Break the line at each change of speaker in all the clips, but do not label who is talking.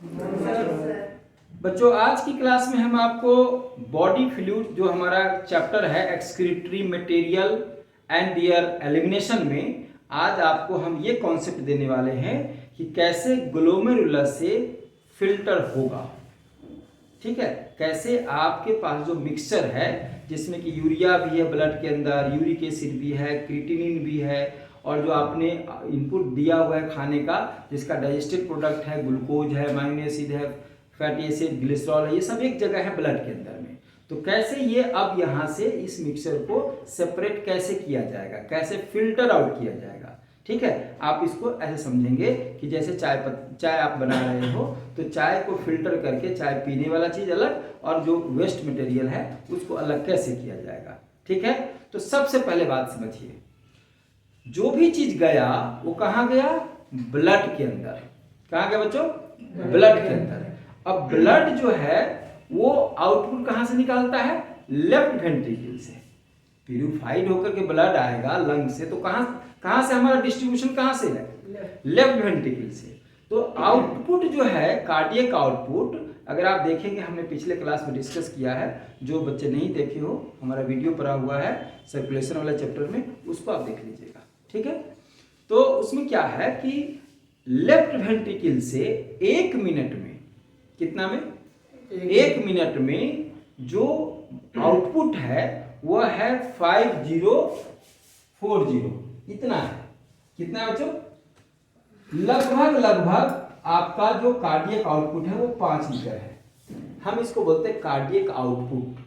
बच्चों आज की क्लास में हम आपको बॉडी फ्लूइड जो हमारा चैप्टर है excretory material and there elimination में आज आपको हम ये कॉन्सेप्ट देने वाले हैं कि कैसे ग्लोमेरुलस से फिल्टर होगा। ठीक है, कैसे आपके पास जो मिक्सचर है जिसमें कि यूरिया भी है ब्लड के अंदर, यूरिक एसिड भी है, क्रिएटिनिन भी है और जो आपने इनपुट दिया हुआ है खाने का जिसका डाइजेस्टिव प्रोडक्ट है, ग्लूकोज है, अमाइनो एसिड है, फैटी एसिड, ग्लिसरॉल है, ये सब एक जगह है ब्लड के अंदर में। तो कैसे ये अब यहाँ से इस मिक्सचर को सेपरेट कैसे किया जाएगा, कैसे फिल्टर आउट किया जाएगा। ठीक है, आप इसको ऐसे समझेंगे कि जैसे चाय आप बना रहे हो तो चाय को फिल्टर करके चाय पीने वाला चीज अलग और जो वेस्ट मटेरियल है उसको अलग कैसे किया जाएगा। ठीक है, तो सबसे पहले बात समझिए, जो भी चीज गया वो कहाँ गया? ब्लड के अंदर। कहाँ गया बच्चों? ब्लड के अंदर। अब ब्लड जो है वो आउटपुट कहाँ से निकालता है? लेफ्ट वेंट्रिकल से। प्यूरिफाइड होकर के ब्लड आएगा लंग से, तो कहाँ से हमारा डिस्ट्रीब्यूशन कहाँ से है? लेफ्ट वेंट्रिकल से। तो आउटपुट जो है कार्डियक आउटपुट, अगर आप देखेंगे हमने पिछले क्लास में डिस्कस किया है, जो बच्चे नहीं देखे हो हमारा वीडियो पड़ा हुआ है सर्कुलेशन वाला चैप्टर में, उसको आप देख लीजिएगा। ठीक है, तो उसमें क्या है कि लेफ्ट वेंट्रिकल से 1 मिनट में, कितना में? 1 मिनट में जो आउटपुट है वह है 5040, इतना है। कितना है बच्चों? लगभग आपका जो कार्डियक आउटपुट है वो 5 लीटर है। हम इसको बोलते हैं cardiac output.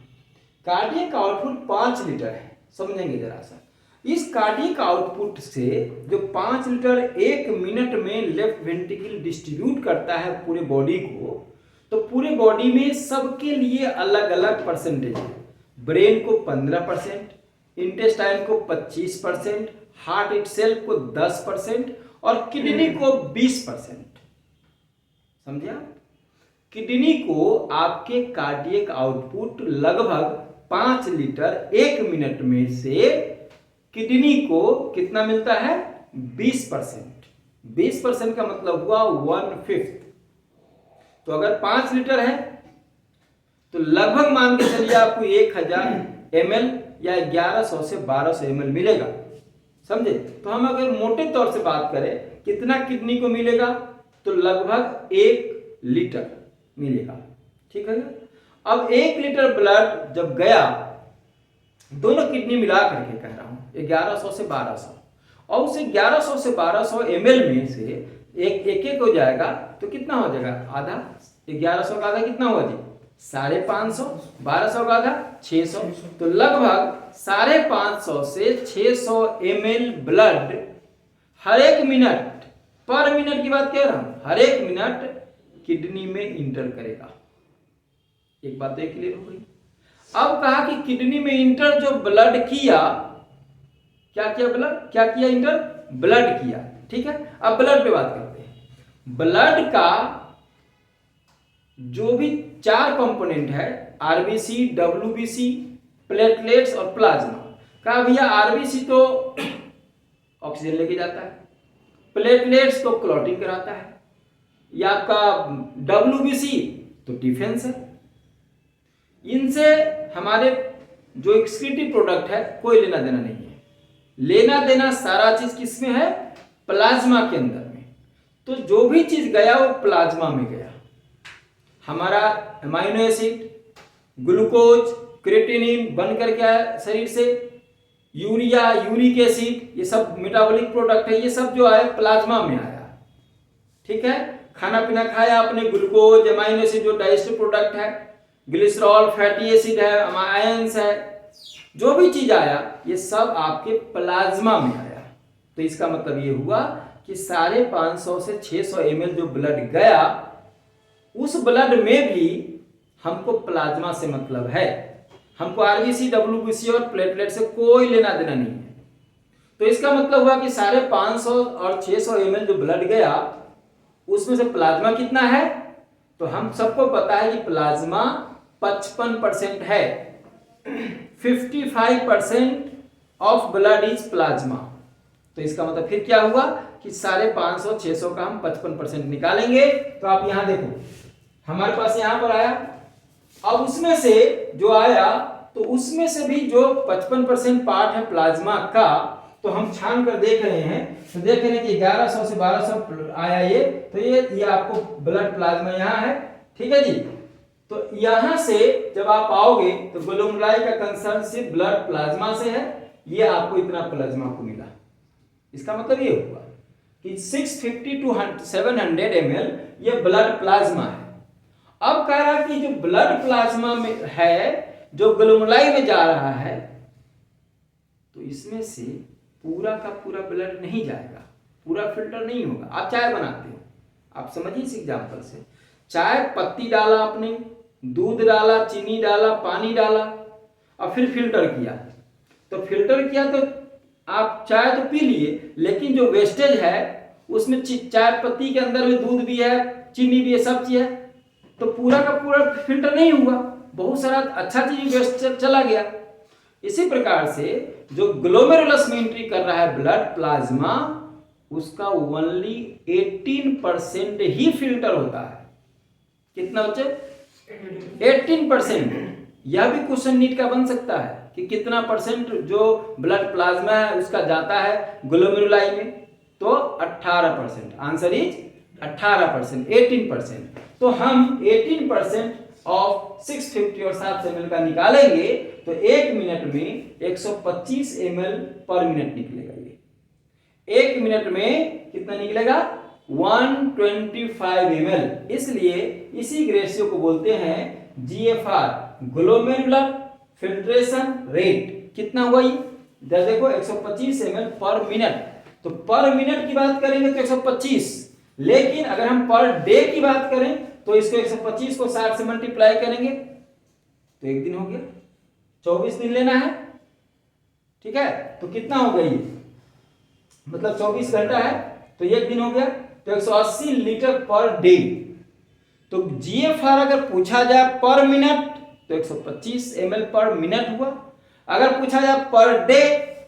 Cardiac output 5 litre है, समझेंगे जरा सा। इस कार्डियक आउटपुट से जो 5 लीटर 1 मिनट में लेफ्ट वेंट्रिकल डिस्ट्रीब्यूट करता है पूरे बॉडी को, तो पूरे बॉडी में सबके लिए अलग अलग परसेंटेज है। ब्रेन को 15%, इंटेस्टाइन को 25%, हार्ट इटसेल्फ को 10% और किडनी को 20%। समझे आप? किडनी को आपके कार्डियक आउटपुट लगभग 5 लीटर 1 मिनट में से किडनी को कितना मिलता है? 20%। 20% का मतलब हुआ 1/5। तो अगर 5 लीटर है तो लगभग मान के चलिए आपको 1000 ml या 1100 से 1200 ml मिलेगा। समझे? तो हम अगर मोटे तौर से बात करें कितना किडनी को मिलेगा, तो लगभग 1 लीटर मिलेगा। ठीक है, अब 1 लीटर ब्लड जब गया, दोनों किडनी मिला करके कह रहा हूं 1100 से 1200, और उसे 1100 से 1200 ml में से एक हो जाएगा, तो कितना हो जाएगा? आधा। 1100 का आधा कितना हुआ जी? 550। 1200 का आधा 600। तो लगभग 550 से 600 ml ब्लड हर एक मिनट, पर मिनट की बात कह रहा हूं, हर एक मिनट किडनी में इंटर करेगा। एक बात तो क्लियर हो गई। अब कहा कि किडनी में इंटर जो ब्लड किया, क्या किया? ब्लड क्या किया? इंटर ब्लड किया। ठीक है, अब ब्लड पे बात करते हैं। ब्लड का जो भी 4 कंपोनेंट है, आरबीसी, डब्ल्यूबीसी, प्लेटलेट्स और प्लाज्मा। कहा भैया आरबीसी तो ऑक्सीजन लेके जाता है, प्लेटलेट्स तो क्लॉटिंग कराता है, या आपका डब्ल्यूबीसी तो डिफेंस है। इनसे हमारे जो एक्सक्रीटिव प्रोडक्ट है कोई लेना देना नहीं है। लेना देना सारा चीज किसमें है? प्लाज्मा के अंदर में। तो जो भी चीज गया वो प्लाज्मा में गया। हमारा अमाइनो एसिड, ग्लूकोज, क्रिएटिनिन बनकर क्या है शरीर से, यूरिया, यूरिक एसिड, ये सब मेटाबॉलिक प्रोडक्ट है, ये सब जो आया प्लाज्मा में आया। ठीक है, खाना पीना खाया आपने, ग्लूकोज, अमाइनो एसिड जो डाइजेस्टिव प्रोडक्ट है, ग्लिसरॉल, फैटी एसिड है, आयंस है, जो भी चीज आया ये सब आपके प्लाज्मा में आया। तो इसका मतलब ये हुआ कि 550 से 600 ml जो ब्लड गया, उस ब्लड में भी हमको प्लाज्मा से मतलब है। हमको आरबीसी, डब्ल्यूबीसी और प्लेटलेट से कोई लेना देना नहीं है। तो इसका मतलब हुआ कि 550 और 600 ml जो ब्लड गया उसमें से प्लाज्मा कितना है? तो हम सबको पता है कि प्लाज्मा 55% है। 55% ऑफ ब्लड इज प्लाज्मा। तो इसका मतलब फिर क्या हुआ कि 550 600 का हम 55% निकालेंगे। तो आप यहां देखो हमारे पास यहां पर आया, अब उसमें से जो आया तो उसमें से भी जो 55% पार्ट है प्लाज्मा का, तो हम छान कर देख रहे हैं, तो देख रहे हैं कि 1100 से 1200 आया ये, तो ये आपको ब्लड प्लाज्मा यहाँ है, ठीक है जी। तो यहां से जब आप आओगे तो ग्लोमेरुलाई का कंसर्न सिर्फ ब्लड प्लाज्मा से है, ये आपको इतना प्लाज्मा को मिला। इसका मतलब ये हुआ कि 650 to 700 ml ये ब्लड प्लाज्मा है। अब कह रहा कि जो ब्लड प्लाज्मा में है, जो ग्लोमेरुलाई में जा रहा है, तो इसमें से पूरा का पूरा ब्लड नहीं जाएगा, पूरा फिल्टर नहीं होगा। आप चाय बनाते हो, आप समझिए इस एग्जांपल से, चाय पत्ती डाला आपने, दूध डाला, चीनी डाला, पानी डाला और फिर फिल्टर किया। तो फिल्टर किया तो आप चाय तो पी लिए, लेकिन जो वेस्टेज है उसमें चाय पत्ती के अंदर में दूध भी है, चीनी भी है, सब चीज है, तो पूरा का पूरा फिल्टर नहीं हुआ, बहुत सारा अच्छा चीज वेस्ट चला गया। इसी प्रकार से जो ग्लोमेरुलस में एंट्री कर रहा है ब्लड प्लाज्मा, उसका ओनली 18% ही फिल्टर होता है। कितना बच्चे? 18%। यह भी क्वेश्चन नीट का बन सकता है कि कितना परसेंट जो ब्लड प्लाज्मा है उसका जाता है ग्लोमेरुलाई में, तो 18%। Answer is 18%, 18%। तो हम 18% ऑफ 650 और 700 ml का निकालेंगे तो 1 मिनट में 125 ml पर मिनट निकलेगा। ये 1 मिनट में कितना निकलेगा? 125 ml। इसलिए इसी रेशियो को बोलते हैं GFR, ग्लोमेरुलर फिल्ट्रेशन रेट। कितना हुआ ये? इधर देखो 125 ml पर मिनट, तो पर मिनट की बात करेंगे तो 125, लेकिन अगर हम पर डे की बात करें तो इसको 125 को 60 से मल्टीप्लाई करेंगे तो 1 दिन हो गया, 24 दिन लेना है, ठीक है। तो कितना हो गया ये? मतलब 24 घंटा है तो 1 दिन हो गया, तो 180 लीटर पर डे। तो GFR अगर पूछा जाए पर मिनट तो 125 ml पर मिनट हुआ, अगर पूछा जाए पर डे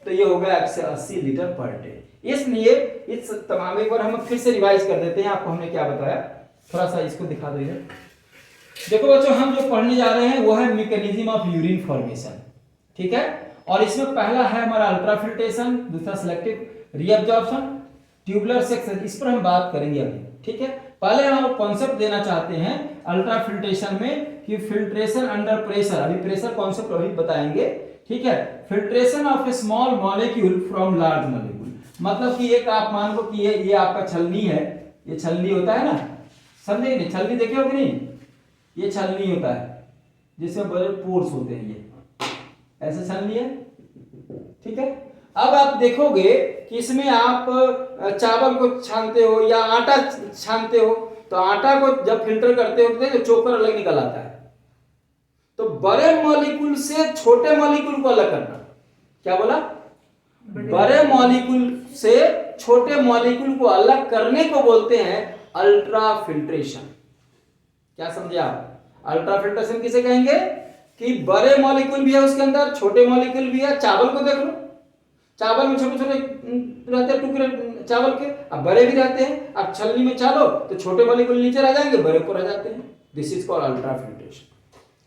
तो ये हो गया 180 लीटर पर डे। इसलिए इस तमाम, एक बार हम फिर से रिवाइज कर देते हैं, आपको हमने क्या बताया, थोड़ा सा इसको दिखा दो इधर। देखो बच्चों, हम जो पढ़ने जा रहे हैं वो है मैकेनिज्म ऑफ यूरिन फॉर्मेशन, ठीक है। और इसमें पहला है हमारा अल्ट्राफिल्ट्रेशन, दूसरा सिलेक्टिव रीअब्जॉर्प्शन, ट्यूबुलर सेक्शन, इस पर हम बात करेंगे अभी, ठीक है। पहले हम कॉन्सेप्ट देना चाहते हैं अल्ट्राफिल्ट्रेशन में कि फिल्ट्रेशन अंडर प्रेशर, अभी प्रेशर कॉन्सेप्ट अभी बताएंगे, ठीक है। Filtration of A small molecule from large molecule, मतलब कि एक आप मान लो कि ये आपका छलनी है, ये छलनी होता है ना, समझे नहीं? छलनी देखे हो कि नहीं? ये छलनी होता है जिसमें बड़े पोर्स होते हैं, ये ऐसे छलनी है, ठीक है। अब आप देखोगे कि इसमें आप चावल को छानते हो या आटा छानते हो, तो आटा को जब फिल्टर करते हो तो चोकर अलग निकल आता है। तो बड़े मॉलिक्यूल से छोटे मॉलिक्यूल को अलग करना, क्या बोला? बड़े मॉलिक्यूल से छोटे मॉलिक्यूल को अलग करने को बोलते हैं अल्ट्राफिल्ट्रेशन। क्या समझे आप? अल्ट्राफिल्ट्रेशन किसे कहेंगे? कि बड़े मॉलिक्यूल भी है उसके अंदर, छोटे मॉलिक्यूल भी है। चावल को देख लो, चावल में छोटे छोटे रहते हैं टुकड़े चावल के, अब बड़े भी रहते हैं। अब छलनी में चालो तो छोटे मॉलिक्यूल नीचे रह जाएंगे, बड़े ऊपर रह जाते हैं। दिस इज कॉल्ड अल्ट्राफिल्ट्रेशन,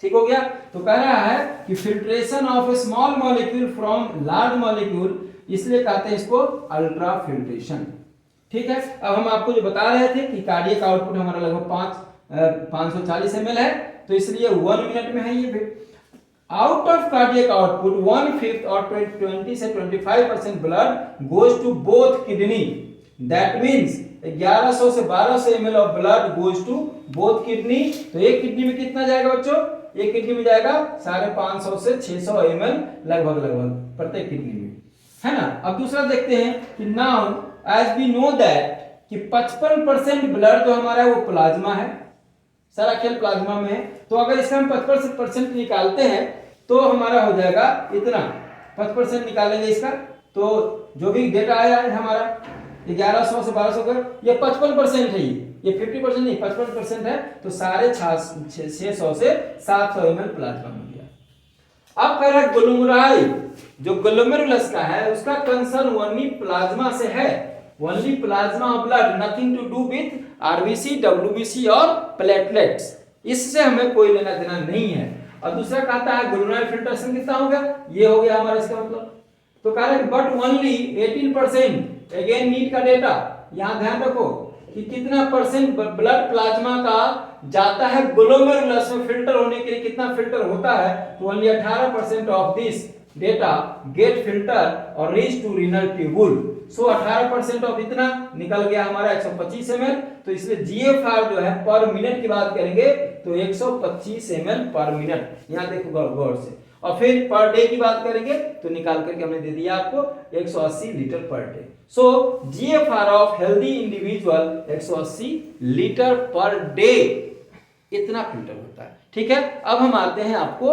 ठीक हो गया। तो कह रहा है कि filtration of A small molecule from large molecule, इसलिए कहते हैं इसको अल्ट्राफिल्ट्रेशन, ठीक है। अब हम आपको जो बता रहे थे कि कार्डियक आउटपुट हमारा लगभग 540 ml है, तो इसलिए 1 मिनट में है ये। आउट ऑफ कार्डियक आउटपुट 1/5 और 20 से 25% blood goes to both kidney, that means 1100 से 1200 ml of blood goes to both kidney. तो एक किडनी में कितना जाएगा बच्चों? एक किडनी में जाएगा 550 से 600 ml लगभग प्रत्येक किडनी में, है ना। अब दूसरा देखते हैं कि now as we know that कि 55% ब्लड जो हमारा है वो प्लाज्मा है, सारा खेल प्लाज्मा में है। तो अगर इसका हम 55% निकालते हैं तो हमारा हो जाएगा इतना, 55% निकालेंगे इसका, तो जो भी डेटा आया है हमारा 1100 से 1200 का, ये 55% है, ये 50% नहीं, 55% है। तो 650 से 700 ml प्लाज्मा हो गया। अब कह रहा है ग्लोमेरुलाई, जो ग्लोमेरुलस का है उसका कंसर्न ओनली प्लाज्मा से है, only plasma of blood, nothing to do with RBC, WBC और प्लेटलेट्स, इससे हमें कोई लेना देना नहीं है। और दूसरा कहता है ग्लोमेरुलर फिल्ट्रेशन कितना हो गया, ये हो गया हमारा इसका मतलब। तो कह रहा है बट ओनली 18%, अगेन नीट का डेटा यहां ध्यान रखो कि कितना परसेंट ब्लड प्लाज्मा का जाता है ग्लोमेरुलस में फिल्टर होने के लिए, कितना फिल्टर होता है, तो only 18% of this data get filter और reach to renal tubule. So 18% of इतना निकल गया हमारा 125 ml। तो इसलिए जीएफआर जो है पर मिनट की बात करेंगे तो 125 ml पर मिनट, यहां देखो गौर से। और फिर पर डे की बात करेंगे तो निकाल करके हमने दे दिया आपको 180 litre per day. So GFR of healthy individual 180 litre per day, इतना फिल्टर होता है। ठीक है, अब हम आते हैं आपको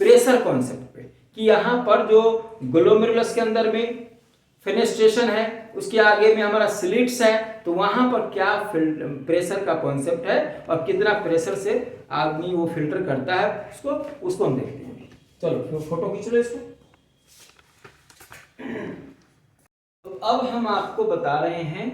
प्रेशर कॉन्सेप्ट पे कि यहां पर जो ग्लोमेरुलस के अंदर में फेनेस्ट्रेशन है, उसके आगे में हमारा स्लिट्स है, तो वहां पर क्या प्रेशर का कॉन्सेप्ट है और कितना प्रेशर से आदमी वो फिल्टर करता है उसको हम देखते हैं। चलो फोटो खींच लो इसको। तो अब हम आपको बता रहे हैं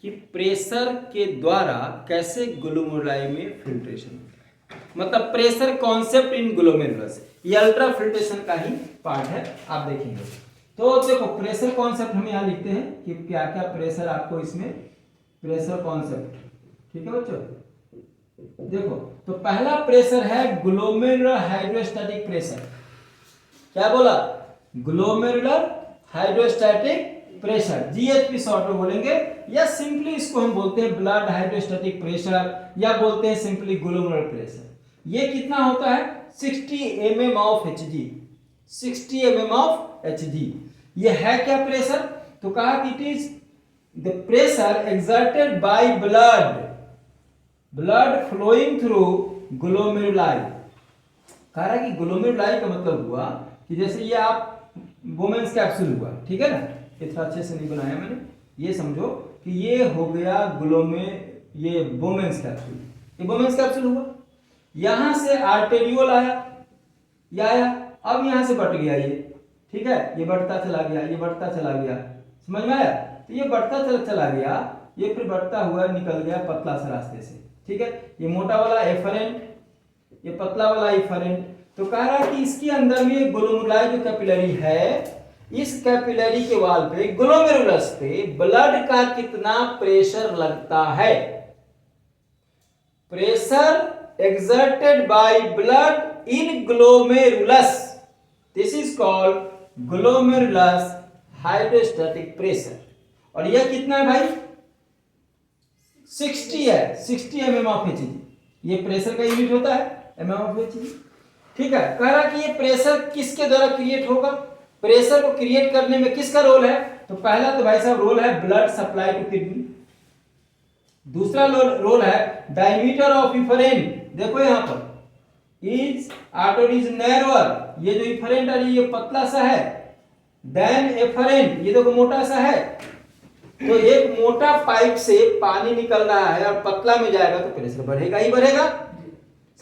कि प्रेशर के द्वारा कैसे ग्लोमेरुलाई में फिल्ट्रेशन होता है, मतलब प्रेशर कॉन्सेप्ट इन ग्लोमेरुलस, ये अल्ट्रा फिल्ट्रेशन का ही पार्ट है, आप देखेंगे। तो देखो प्रेशर कॉन्सेप्ट हम यहाँ लिखते हैं कि क्या क्या प्रेशर आपको इसमें, प्रेशर कॉन्सेप्ट, ठीक है बच्चों। देखो तो पहला प्रेशर है ग्लोमेरुलर हाइड्रोस्टैटिक प्रेशर। क्या बोला, glomerular hydrostatic pressure, GHP short में बोलेंगे, या सिंपली इसको हम बोलते हैं ब्लड हाइड्रोस्टैटिक प्रेशर, या बोलते हैं सिंपली ग्लोमेरुलर प्रेशर। ये कितना होता है 60 mm of Hg, 60 mm of Hg। ये है क्या प्रेशर, तो कहा कि it is the pressure exerted by blood flowing through glomeruli. कह रहा है कि ग्लोमेरुलाई का मतलब हुआ कि जैसे ये आप वुमेन्स कैप्सूल हुआ, ठीक है ना, इतना अच्छे से नहीं बनाया मैंने, ये समझो कि ये हो गया ये वुमेन्स कैप्सूल, ये वुमेन्स कैप्सूल हुआ, यहां से आर्टेरियोल आया, ये आया, अब यहां से बढ़ गया ये, ठीक है, ये बढ़ता चला गया, ये बढ़ता चला गया, समझ में आया। तो ये बढ़ता चला गया, ये फिर बढ़ता हुआ निकल गया पतला सा रास्ते से, ठीक है, ये मोटा वाला एफरेंट, ये पतला वाला एफरेंट। तो कह रहा है कि इसके अंदर में ग्लोमेरुलाई जो कैपिलरी है, इस कैपिलरी के वाल पे ग्लोमेरुलस पे ब्लड का कितना प्रेशर लगता है, pressure exerted by blood in glomerulus, this is called glomerulus hydrostatic pressure. और यह कितना है भाई 60 है, 60 mm ऑफ Hg, ये प्रेशर का यूनिट होता है mm ऑफ Hg। ठीक है, कह रहा कि ये प्रेशर किसके द्वारा क्रिएट होगा, प्रेशर को क्रिएट करने में किसका रोल है, तो पहला तो भाई साहब रोल है ब्लड सप्लाई टू किडनी, दूसरा रोल है डायमीटर ऑफ इफरेंट, देखो यहां पर इज आर्टरी इज नैरोअर, ये जो इफरेंट है ये पतला सा है, देन एफरेंट ये देखो मोटा सा है। तो एक मोटा पाइप से पानी निकल रहा है और पतला में जाएगा तो प्रेशर बढ़ेगा ही बढ़ेगा,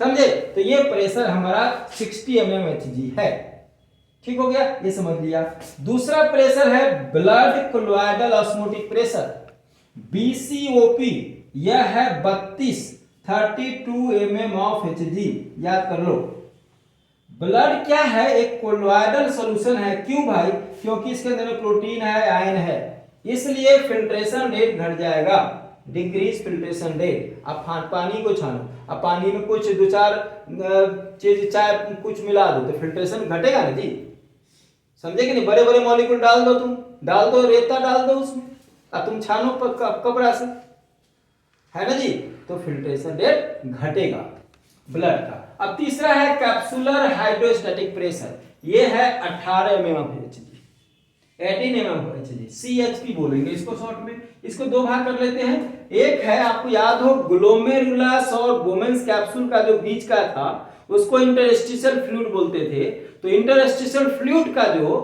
समझे। तो ये प्रेशर हमारा 60 mm Hg है, ठीक हो गया, ये समझ लिया। दूसरा प्रेशर है blood colloidal osmotic pressure, BCOP, यह है 32 mm ऑफ Hg, याद कर लो। ब्लड क्या है, एक कोलॉइडल सॉल्यूशन है, क्यों भाई, क्योंकि इसके अंदर में प्रोटीन है, आयन है, इसलिए फिल्ट्रेशन रेट घट जाएगा, डिक्रीज फिल्ट्रेशन रेट। अब पानी को छानो, अब पानी में कुछ दो चार चीज चाय कुछ मिला दो तो फिल्ट्रेशन घटेगा ना जी, समझे कि नहीं। बड़े बड़े मॉलिक्यूल डाल दो, तुम डाल दो, रेता डाल दो उसमें, अब तुम छानो कपड़ा से, है ना जी, तो फिल्ट्रेशन रेट घटेगा ब्लड का। अब तीसरा है कैप्सुलर हाइड्रोस्टैटिक प्रेशर, ये है 18 mm of Hg, 18 mm of Hg, CHP बोलेंगे इसको शॉर्ट में। इसको दो भाग कर लेते हैं, एक है आपको याद हो ग्लोमेरुलस और वुमेन्स कैप्सूल का जो बीच का था उसको इंटरस्टिशियल फ्लूइड बोलते थे। तो इंटरस्टिशियल फ्लूइड का जो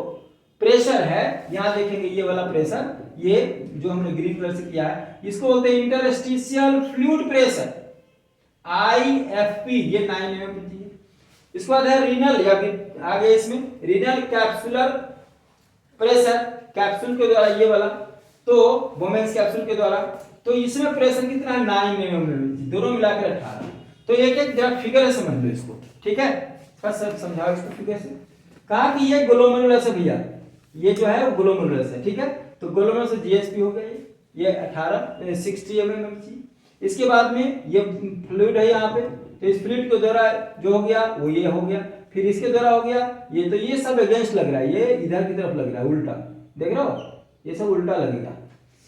प्रेशर है, यहां देखेंगे ये वाला प्रेशर, ये जो हमने ग्रीन कलर से किया है इसको बोलते हैं इंटरस्टिशियल फ्लूइड प्रेशर, IFP, ये 9 mm है। इसके बाद है रीनल, या फिर आगे इसमें रीनल कैप्सुलर प्रेशर, कैप्सूल के द्वारा ये वाला, तो वोमेन्स कैप्सूल के द्वारा, तो इसमें प्रेशर कितना है 9 mm, दोनों मिलाकर 18। तो एक एक जरा फिगर है, समझ लो इसको, ठीक है, थोड़ा सा समझाओ इसको फिगर से। कहा कि ये ग्लोमेरुलस है भैया, ये जो है वो ग्लोमेरुलस है, ठीक है, तो ग्लोमेरुलस जीएसपी हो गया, ये 18 60 mm। इसके बाद में ये फ्लूइड है यहाँ पे, तो इस फ्लूइड के द्वारा जो हो गया वो ये हो गया, फिर इसके द्वारा हो गया ये, तो ये सब अगेंस्ट लग रहा है, ये इधर की तरफ लग रहा है, उल्टा देख रहे हो, ये सब उल्टा लगेगा,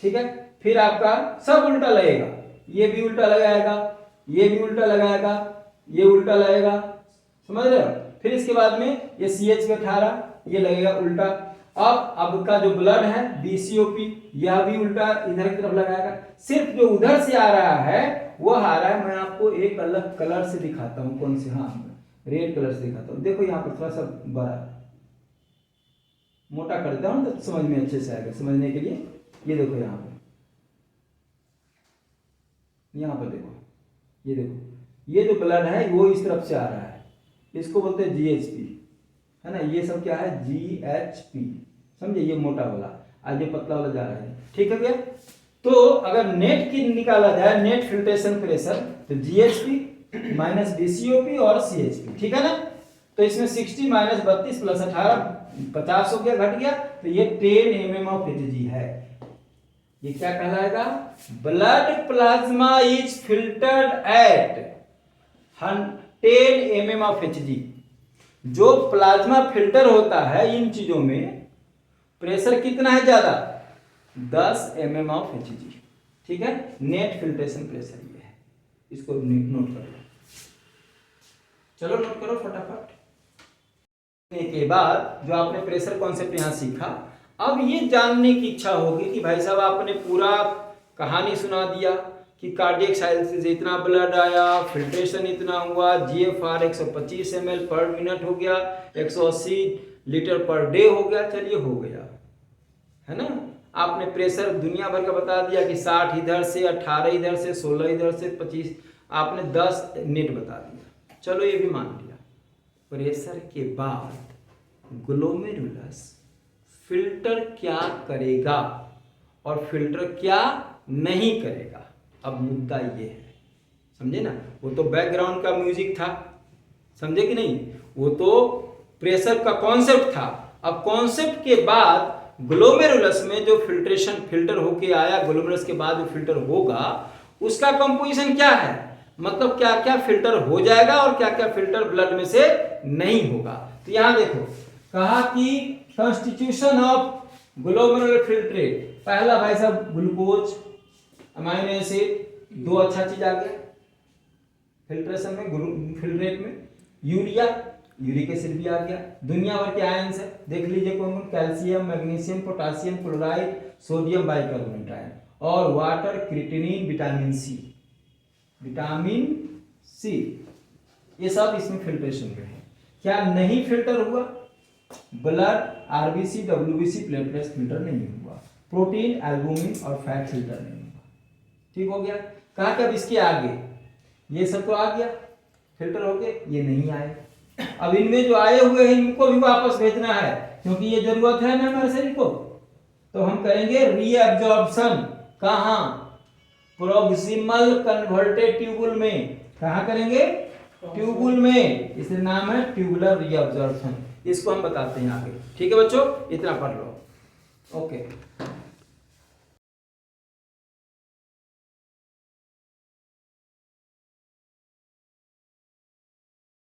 ठीक है। फिर आपका सब उल्टा लगेगा, ये भी उल्टा लगाएगा, ये भी उल्टा लगाएगा, ये उल्टा लगेगा, समझ रहे हो। फिर इसके बाद में ये CH का 18 ये लगेगा उल्टा। अब का जो ब्लड है BCOP, यह भी उल्टा इधर की तरफ लगाएगा। सिर्फ जो उधर से आ रहा है वो आ रहा है, मैं आपको एक अलग कलर से दिखाता हूँ, कौन से, हाँ रेड कलर से दिखाता हूँ। देखो यहाँ पर थोड़ा सा बड़ा मोटा कर देता हूँ तो समझ में अच्छे से आएगा, समझने के लिए। ये देखो यहाँ पर देखो, ये देखो, ये जो ब्लड है वो इस तरफ से आ रहा है, इसको बोलते हैं GHP, है ना। ये सब क्या है GHP, समझे, ये मोटा वाला, आज ये पतला वाला जा रहा है, ठीक है भैया। तो अगर नेट की निकाला जाए, नेट फिल्ट्रेशन प्रेशर, तो GHP माइनस BCOP और CHP, ठीक है ना। तो इसमें 60 माइनस 32 प्लस 18 50 हो गया, घट गया, तो ये 10 mm ऑफ Hg है। ये क्या कहलाएगा, blood plasma is filtered at 10 mm of Hg। जो प्लाज्मा फिल्टर होता है इन चीजों में, प्रेशर कितना है ज्यादा, 10 mm ऑफ Hg, ठीक है। नेट फिल्ट्रेशन प्रेशर ये है, इसको नोट कर लो, चलो नोट करो फटाफट। के बाद जो आपने प्रेशर कॉन्सेप्ट यहां सीखा, अब ये जानने की इच्छा होगी कि भाई साहब आपने पूरा कहानी सुना दिया कि कार्डियक साइकिल से इतना ब्लड आया, फिल्ट्रेशन इतना हुआ, GFR 125 ml पर मिनट हो गया, 180 लीटर पर डे हो गया, चलिए हो गया, है ना। आपने प्रेशर दुनिया भर का बता दिया कि 60 इधर से, 18 इधर से, 16 इधर से, 25, आपने 10 नेट बता दिया, चलो ये भी मान लिया। प्रेशर के बाद ग्लोमेरुलस फिल्टर क्या करेगा और फिल्टर क्या नहीं करेगा, अब मुद्दा ये है, समझे ना। वो तो बैकग्राउंड का म्यूजिक था, समझे कि नहीं, वो तो प्रेशर का कॉन्सेप्ट था। अब कॉन्सेप्ट के बाद ग्लोमेरुलस में जो फिल्ट्रेशन फिल्टर होके आया, ग्लोमेरुलस के बाद जो फिल्टर होगा उसका कंपोजिशन क्या है, मतलब क्या क्या फिल्टर हो जाएगा और क्या क्या फिल्टर ब्लड में से नहीं होगा। तो यहां देखो कहा कि कॉन्स्टिट्यूशन ऑफ ग्लोमेरुलर फिल्ट्रेट, पहला भाई साहब ग्लूकोज, अमाइनो एसिड, दो अच्छा चीज आ गया फिल्ट्रेशन में, फिल्ट्रेट में। यूरिया, यूरिक एसिड भी आ गया। दुनिया भर के आयंस है, देख लीजिए कौन कौन, calcium, magnesium, potassium chloride, sodium bicarbonate ion, और वाटर, क्रिएटिनिन, विटामिन सी, ये सब इसमें फिल्ट्रेशन में है। क्या नहीं फिल्टर हुआ, blood, RBC, WBC, platelets filter नहीं हुआ, प्रोटीन, एल्बुमिन और फैट फिल्टर नहीं हुआ, ठीक हो गया। कहा कि अब इसके आगे ये सब तो आ गया, फिल्टर हो गए, ये नहीं आए। अब इनमें जो आए हुए हैं इनको भी वापस भेजना है, क्योंकि ये जरूरत है ना हमारे शरीर को, तो हम करेंगे रीअब्जॉर्प्शन। कहां, प्रोक्सिमल कन्वर्टेड ट्यूबुल में। कहां करेंगे, ट्यूबुल में, इसका नाम है ट्यूबुलर रीअब्जॉर्प्शन, इसको हम बताते हैं आगे, ठीक है बच्चों, इतना पढ़ लो, ओके।